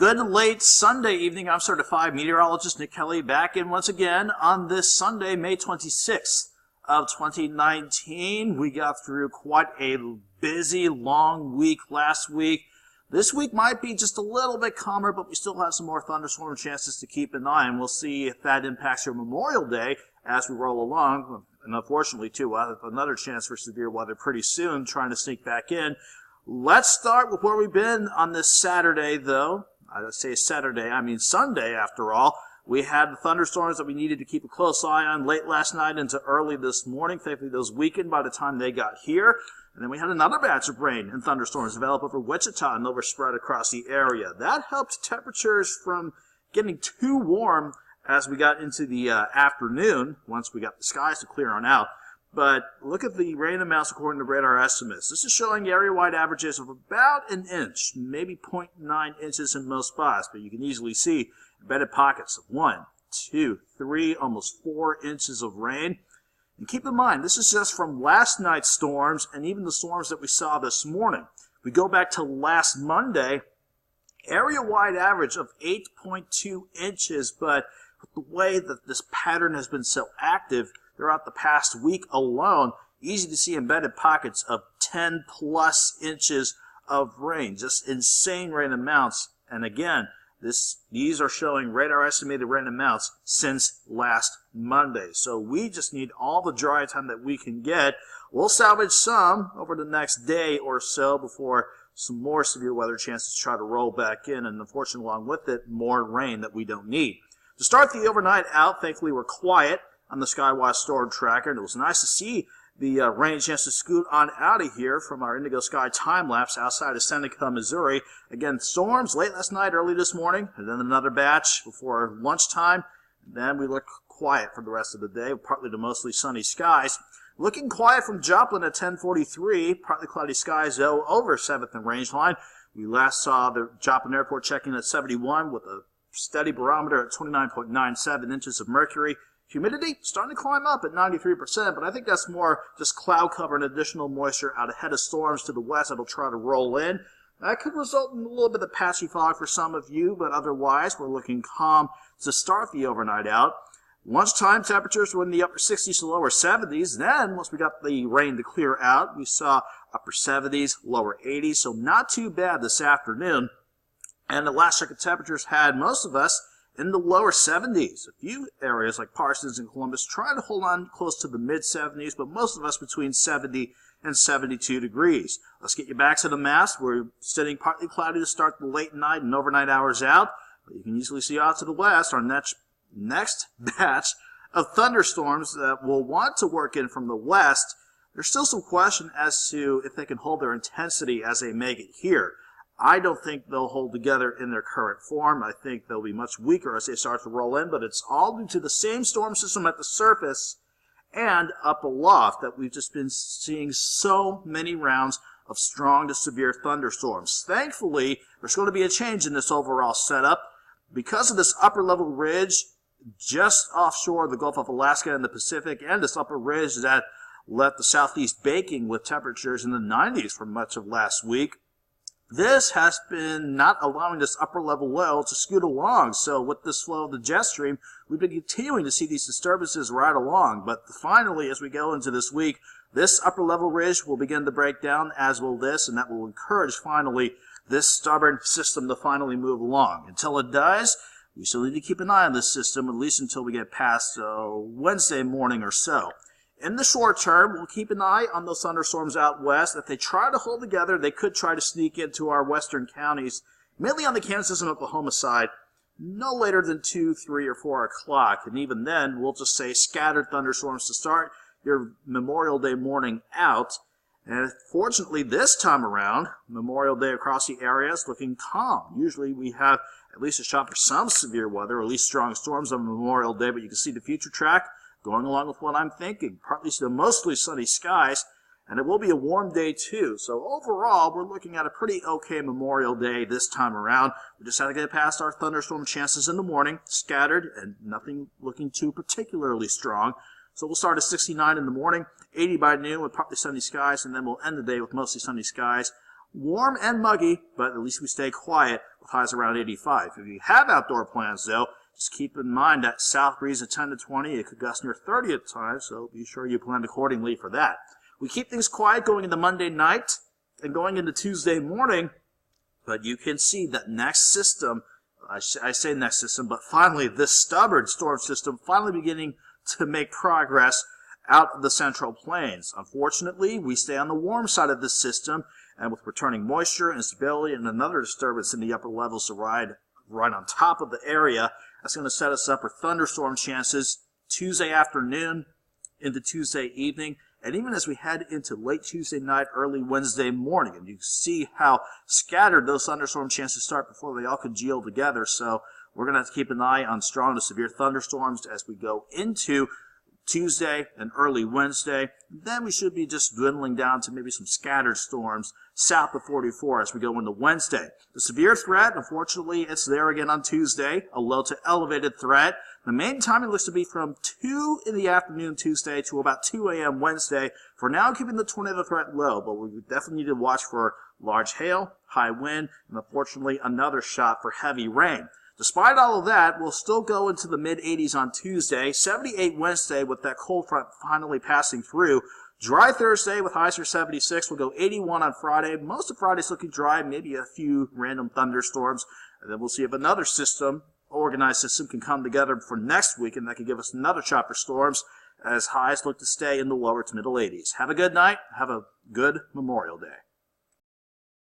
Good late Sunday evening. I'm certified meteorologist Nick Kelly back in once again on this Sunday, May 26th of 2019. We got through quite a busy, long week last week. This week might be just a little bit calmer, but we still have some more thunderstorm chances to keep an eye on. We'll see if that impacts your Memorial Day as we roll along. And unfortunately, too, we'll have another chance for severe weather pretty soon, trying to sneak back in. Let's start with where we've been on this Saturday, though. I say Saturday, I mean Sunday, after all. We had the thunderstorms that we needed to keep a close eye on late last night into early this morning. Thankfully, those weakened by the time they got here. And then we had another batch of rain and thunderstorms develop over Wichita and overspread across the area. That helped temperatures from getting too warm as we got into the afternoon, once we got the skies to clear on out. But look at the rain amounts according to radar estimates. This is showing area-wide averages of about an inch, maybe 0.9 inches in most spots. But you can easily see embedded pockets of 1, 2, 3, almost 4 inches of rain. And keep in mind, this is just from last night's storms and even the storms that we saw this morning. We go back to last Monday, area-wide average of 8.2 inches. But with the way that this pattern has been so active throughout the past week alone, easy to see embedded pockets of 10 plus inches of rain. Just insane rain amounts. And again, these are showing radar estimated rain amounts since last Monday. So we just need all the dry time that we can get. We'll salvage some over the next day or so before some more severe weather chances try to roll back in. And unfortunately, along with it, more rain that we don't need. To start the overnight out, thankfully we're quiet on the Skywatch Storm Tracker, and it was nice to see the rain chance to scoot on out of here from our Indigo Sky time-lapse outside of Seneca, Missouri. Again, storms late last night, early this morning, and then another batch before lunchtime. Then we look quiet for the rest of the day, partly to mostly sunny skies. Looking quiet from Joplin at 10:43, partly cloudy skies, though, over 7th and Rangeline. We last saw the Joplin Airport checking at 71 with a steady barometer at 29.97 inches of mercury. Humidity starting to climb up at 93%, but I think that's more just cloud cover and additional moisture out ahead of storms to the west that'll try to roll in. That could result in a little bit of patchy fog for some of you, but otherwise we're looking calm to start the overnight out. Lunchtime temperatures were in the upper 60s to lower 70s. Then, once we got the rain to clear out, we saw upper 70s, lower 80s, so not too bad this afternoon. And the last check of temperatures had most of us in the lower 70s. A few areas like Parsons and Columbus trying to hold on close to the mid-70s, but most of us between 70 and 72 degrees. Let's get you back to the mast. We're sitting partly cloudy to start the late night and overnight hours out. But you can easily see out to the west our next batch of thunderstorms that will want to work in from the west. There's still some question as to if they can hold their intensity as they make it here. I don't think they'll hold together in their current form. I think they'll be much weaker as they start to roll in, but it's all due to the same storm system at the surface and up aloft that we've just been seeing so many rounds of strong to severe thunderstorms. Thankfully, there's going to be a change in this overall setup. Because of this upper level ridge just offshore the Gulf of Alaska and the Pacific, and this upper ridge that left the southeast baking with temperatures in the 90s for much of last week, this has been not allowing this upper level low to scoot along. So with this flow of the jet stream, we've been continuing to see these disturbances right along. But finally, as we go into this week, this upper level ridge will begin to break down, as will this, and that will encourage finally this stubborn system to finally move along. Until it does, we still need to keep an eye on this system, at least until we get past Wednesday morning or so. In the short term, we'll keep an eye on those thunderstorms out west. If they try to hold together, they could try to sneak into our western counties, mainly on the Kansas and Oklahoma side, no later than 2, 3, or 4 o'clock. And even then, we'll just say scattered thunderstorms to start your Memorial Day morning out. And fortunately, this time around, Memorial Day across the area is looking calm. Usually we have at least a shot for some severe weather, or at least strong storms on Memorial Day, but you can see the future track going along with what I'm thinking. Partly to mostly sunny skies, and it will be a warm day too. So overall, we're looking at a pretty okay Memorial Day this time around. We just had to get past our thunderstorm chances in the morning, scattered, and nothing looking too particularly strong. So we'll start at 69 in the morning, 80 by noon with partly sunny skies, and then we'll end the day with mostly sunny skies. Warm and muggy, but at least we stay quiet with highs around 85. If you have outdoor plans, though, just keep in mind that south breeze at 10 to 20. It could gust near 30 at times, so be sure you plan accordingly for that. We keep things quiet going into Monday night and going into Tuesday morning, but you can see that next system, I say next system, but finally this stubborn storm system finally beginning to make progress out of the Central Plains. Unfortunately, we stay on the warm side of this system, and with returning moisture, instability, and another disturbance in the upper levels to ride right on top of the area, that's going to set us up for thunderstorm chances Tuesday afternoon into Tuesday evening, and even as we head into late Tuesday night, early Wednesday morning. And you see how scattered those thunderstorm chances start before they all congeal together. So we're going to have to keep an eye on strong to severe thunderstorms as we go into Tuesday and early Wednesday. Then we should be just dwindling down to maybe some scattered storms south of 44 as we go into Wednesday. The severe threat, unfortunately, it's there again on Tuesday, a low to elevated threat. The main timing looks to be from 2 in the afternoon Tuesday to about 2 a.m. Wednesday. For now, keeping the tornado threat low, but we definitely need to watch for large hail, high wind, and unfortunately another shot for heavy rain. Despite all of that, we'll still go into the mid-80s on Tuesday, 78 Wednesday with that cold front finally passing through. Dry Thursday with highs for 76. We'll go 81 on Friday. Most of Friday's looking dry, maybe a few random thunderstorms. And then we'll see if another system, organized system, can come together for next week, and that can give us another shot for storms as highs look to stay in the lower to middle 80s. Have a good night. Have a good Memorial Day.